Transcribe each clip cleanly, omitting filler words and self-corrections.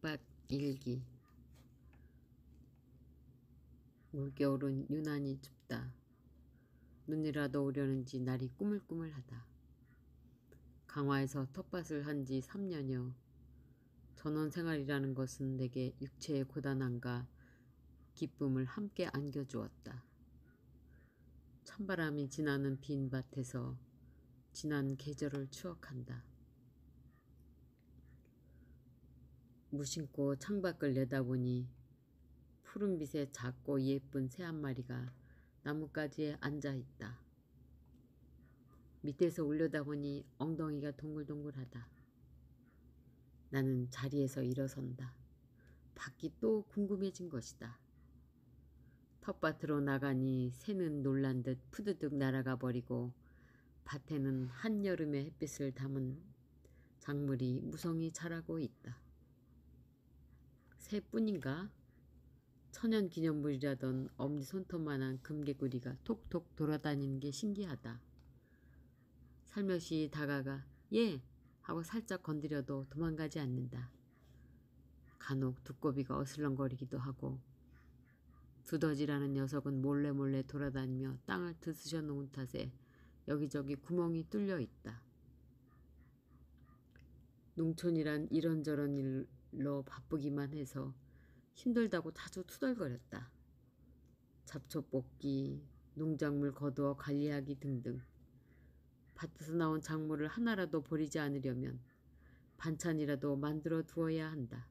텃밭 일기. 올겨울은 유난히 춥다. 눈이라도 오려는지 날이 꾸물꾸물하다. 강화에서 텃밭을 한 지 3년여. 전원 생활이라는 것은 내게 육체의 고단함과 기쁨을 함께 안겨주었다. 찬바람이 지나는 빈 밭에서 지난 계절을 추억한다. 무심코 창밖을 내다보니 푸른빛에 작고 예쁜 새 한 마리가 나뭇가지에 앉아있다. 밑에서 올려다보니 엉덩이가 동글동글하다. 나는 자리에서 일어선다. 밖이 또 궁금해진 것이다. 텃밭으로 나가니 새는 놀란 듯 푸드득 날아가 버리고 밭에는 한여름의 햇빛을 담은 작물이 무성히 자라고 있다. 새뿐인가? 천연기념물이라던 엄지손톱만한 금개구리가 톡톡 돌아다니는 게 신기하다. 살며시 다가가 예! 하고 살짝 건드려도 도망가지 않는다. 간혹 두꺼비가 어슬렁거리기도 하고 두더지라는 녀석은 몰래 돌아다니며 땅을 드스셔 놓은 탓에 여기저기 구멍이 뚫려 있다. 농촌이란 이런저런 일로 바쁘기만 해서 힘들다고 자주 투덜거렸다. 잡초 뽑기, 농작물 거두어 관리하기 등등. 밭에서 나온 작물을 하나라도 버리지 않으려면 반찬이라도 만들어 두어야 한다.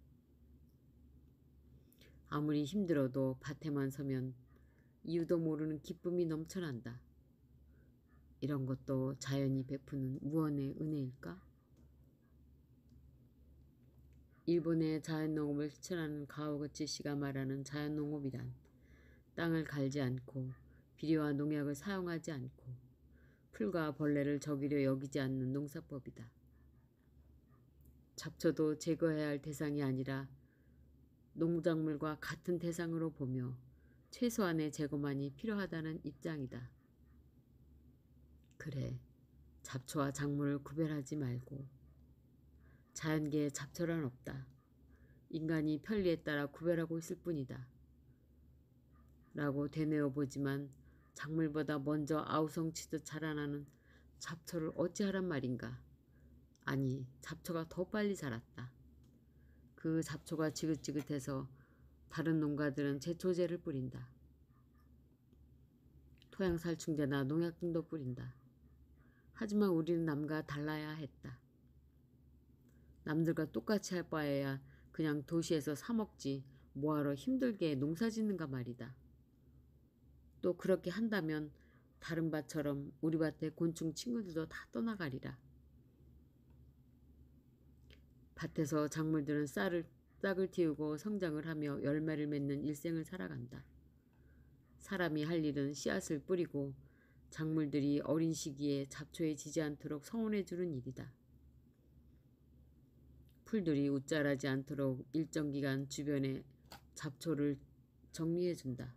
아무리 힘들어도 밭에만 서면 이유도 모르는 기쁨이 넘쳐난다. 이런 것도 자연이 베푸는 무언의 은혜일까? 일본의 자연농업을 실천하는 가오그치 씨가 말하는 자연농업이란 땅을 갈지 않고 비료와 농약을 사용하지 않고 풀과 벌레를 적이려 여기지 않는 농사법이다. 잡초도 제거해야 할 대상이 아니라 농작물과 같은 대상으로 보며 최소한의 제거만이 필요하다는 입장이다. 그래, 잡초와 작물을 구별하지 말고 자연계에 잡초란 없다. 인간이 편리에 따라 구별하고 있을 뿐이다. 라고 되뇌어 보지만 작물보다 먼저 아우성치듯 자라나는 잡초를 어찌하란 말인가. 아니, 잡초가 더 빨리 자랐다. 그 잡초가 지긋지긋해서 다른 농가들은 제초제를 뿌린다. 토양살충제나 농약 등도 뿌린다. 하지만 우리는 남과 달라야 했다. 남들과 똑같이 할 바에야 그냥 도시에서 사 먹지 뭐하러 힘들게 농사 짓는가 말이다. 또 그렇게 한다면 다른 밭처럼 우리 밭의 곤충 친구들도 다 떠나가리라. 밭에서 작물들은 싹을 틔우고 성장을 하며 열매를 맺는 일생을 살아간다. 사람이 할 일은 씨앗을 뿌리고 작물들이 어린 시기에 잡초에 지지 않도록 성원해 주는 일이다. 풀들이 웃자라지 않도록 일정 기간 주변에 잡초를 정리해 준다.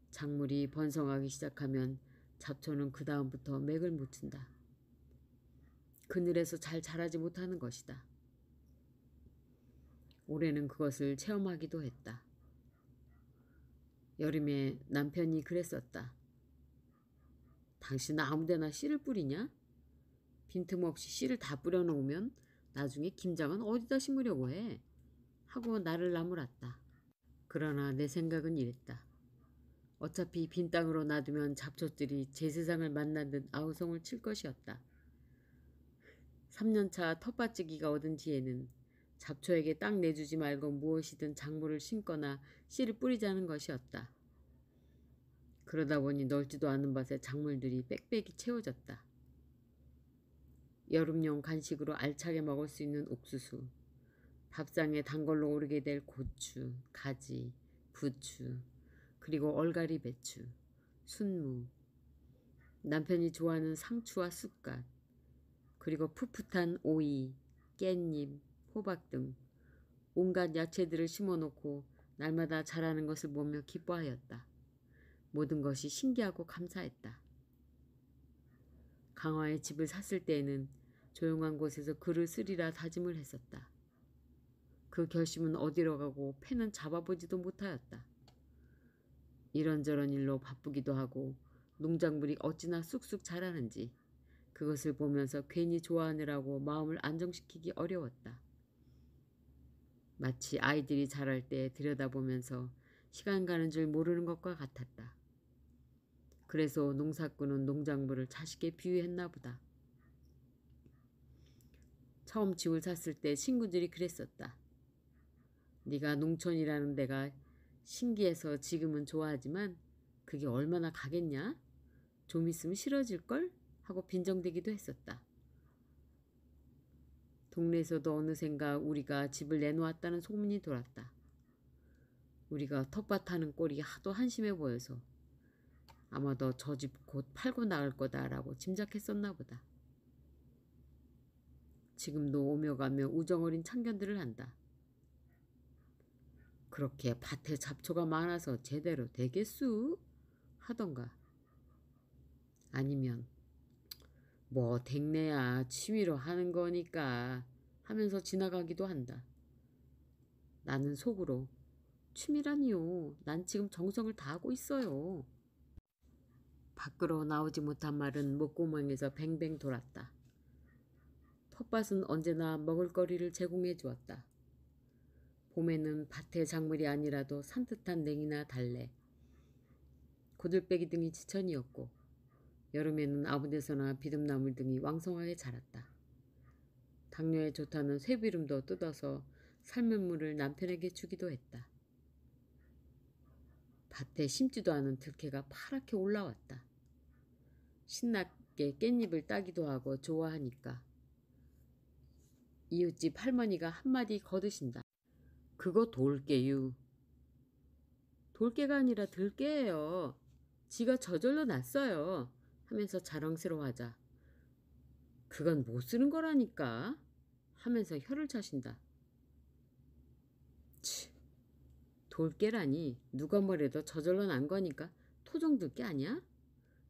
작물이 번성하기 시작하면 잡초는 그 다음부터 맥을 못 춘다. 그늘에서 잘 자라지 못하는 것이다. 올해는 그것을 체험하기도 했다. 여름에 남편이 그랬었다. 당신 아무데나 씨를 뿌리냐? 빈틈없이 씨를 다 뿌려놓으면 나중에 김장은 어디다 심으려고 해? 하고 나를 나무랐다. 그러나 내 생각은 이랬다. 어차피 빈 땅으로 놔두면 잡초들이 제 세상을 만난 듯 아우성을 칠 것이었다. 3년차 텃밭지기가 얻은 뒤에는 잡초에게 땅 내주지 말고 무엇이든 작물을 심거나 씨를 뿌리자는 것이었다. 그러다 보니 넓지도 않은 밭에 작물들이 빽빽이 채워졌다. 여름용 간식으로 알차게 먹을 수 있는 옥수수, 밥상에 단걸로 오르게 될 고추, 가지, 부추, 그리고 얼갈이 배추, 순무, 남편이 좋아하는 상추와 쑥갓, 그리고 풋풋한 오이, 깻잎, 호박 등 온갖 야채들을 심어놓고 날마다 자라는 것을 보며 기뻐하였다. 모든 것이 신기하고 감사했다. 강화에 집을 샀을 때에는 조용한 곳에서 글을 쓰리라 다짐을 했었다. 그 결심은 어디로 가고 펜은 잡아보지도 못하였다. 이런저런 일로 바쁘기도 하고 농작물이 어찌나 쑥쑥 자라는지 그것을 보면서 괜히 좋아하느라고 마음을 안정시키기 어려웠다. 마치 아이들이 자랄 때 들여다보면서 시간 가는 줄 모르는 것과 같았다. 그래서 농사꾼은 농작물을 자식에 비유했나 보다. 처음 집을 샀을 때 친구들이 그랬었다. 네가 농촌이라는 데가 신기해서 지금은 좋아하지만 그게 얼마나 가겠냐? 좀 있으면 싫어질걸? 하고 빈정대기도 했었다. 동네에서도 어느샌가 우리가 집을 내놓았다는 소문이 돌았다. 우리가 텃밭하는 꼴이 하도 한심해 보여서 아마도 저 집 곧 팔고 나갈 거다라고 짐작했었나 보다. 지금도 오며 가며 우정어린 참견들을 한다. 그렇게 밭에 잡초가 많아서 제대로 되겠수? 하던가. 아니면 뭐 댕내야 취미로 하는 거니까 하면서 지나가기도 한다. 나는 속으로 취미라니요. 난 지금 정성을 다하고 있어요. 밖으로 나오지 못한 말은 목구멍에서 뱅뱅 돌았다. 텃밭은 언제나 먹을거리를 제공해 주었다. 봄에는 밭의 작물이 아니라도 산뜻한 냉이나 달래, 고들빼기 등이 지천이었고 여름에는 아무 데서나 비듬나물 등이 왕성하게 자랐다. 당뇨에 좋다는 쇠비름도 뜯어서 삶은 물을 남편에게 주기도 했다. 밭에 심지도 않은 들깨가 파랗게 올라왔다. 신나게 깻잎을 따기도 하고 좋아하니까 이웃집 할머니가 한마디 거드신다. 그거 돌깨유. 돌깨가 아니라 들깨예요. 지가 저절로 났어요. 하면서 자랑스러워하자. 그건 못 쓰는 거라니까 하면서 혀를 차신다. 치, 돌깨라니 누가 뭐래도 저절로 난 거니까 토종 들깨 아니야?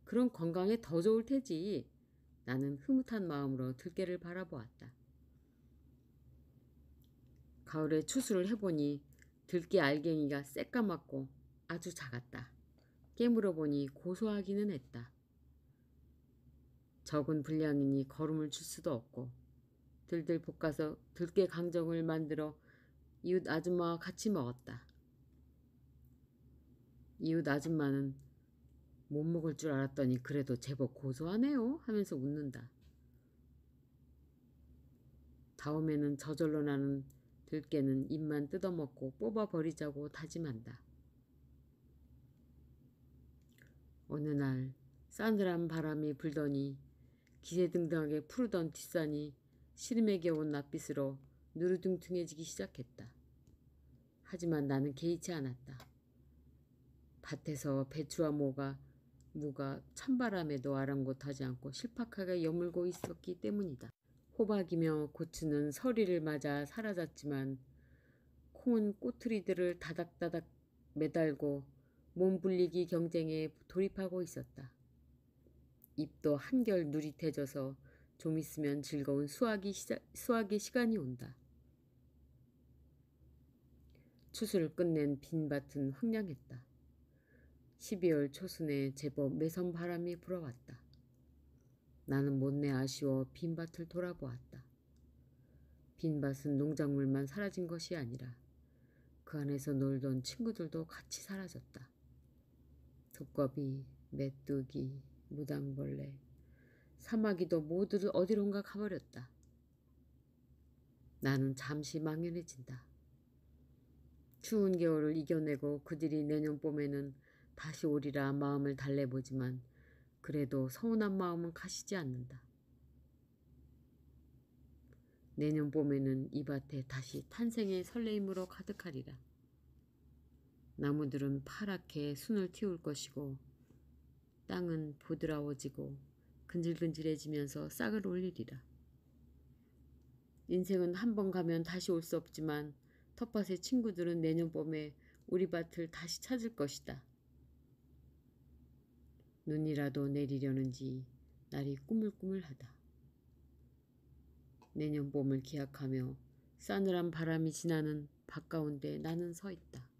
그럼 건강에 더 좋을 테지. 나는 흐뭇한 마음으로 들깨를 바라보았다. 가을에 추수를 해보니 들깨 알갱이가 새까맣고 아주 작았다. 깨물어 보니 고소하기는 했다. 적은 분량이니 거름을 줄 수도 없고 들들 볶아서 들깨 강정을 만들어 이웃 아줌마와 같이 먹었다. 이웃 아줌마는 못 먹을 줄 알았더니 그래도 제법 고소하네요 하면서 웃는다. 다음에는 저절로 나는 들깨는 잎만 뜯어먹고 뽑아버리자고 다짐한다. 어느 날 싸늘한 바람이 불더니 기세등등하게 푸르던 뒷산이 시름에 겨운 낯빛으로 누르둥퉁해지기 시작했다. 하지만 나는 개의치 않았다. 밭에서 배추와 무가 찬바람에도 아랑곳하지 않고 실팍하게 여물고 있었기 때문이다. 호박이며 고추는 서리를 맞아 사라졌지만 콩은 꼬투리들을 다닥다닥 매달고 몸불리기 경쟁에 돌입하고 있었다. 잎도 한결 누릿해져서 좀 있으면 즐거운 수확의 시간이 온다. 추수를 끝낸 빈 밭은 황량했다. 12월 초순에 제법 매선 바람이 불어왔다. 나는 못내 아쉬워 빈 밭을 돌아보았다. 빈 밭은 농작물만 사라진 것이 아니라 그 안에서 놀던 친구들도 같이 사라졌다. 두꺼비, 메뚜기, 무당벌레, 사마귀도 모두 어디론가 가버렸다. 나는 잠시 망연해진다. 추운 겨울을 이겨내고 그들이 내년 봄에는 다시 오리라 마음을 달래보지만 그래도 서운한 마음은 가시지 않는다. 내년 봄에는 이 밭에 다시 탄생의 설레임으로 가득하리라. 나무들은 파랗게 순을 틔울 것이고 땅은 부드러워지고 근질근질해지면서 싹을 올리리라. 인생은 한 번 가면 다시 올 수 없지만 텃밭의 친구들은 내년 봄에 우리 밭을 다시 찾을 것이다. 눈이라도 내리려는지 날이 꾸물꾸물하다. 내년 봄을 기약하며 싸늘한 바람이 지나는 밭 가운데 나는 서 있다.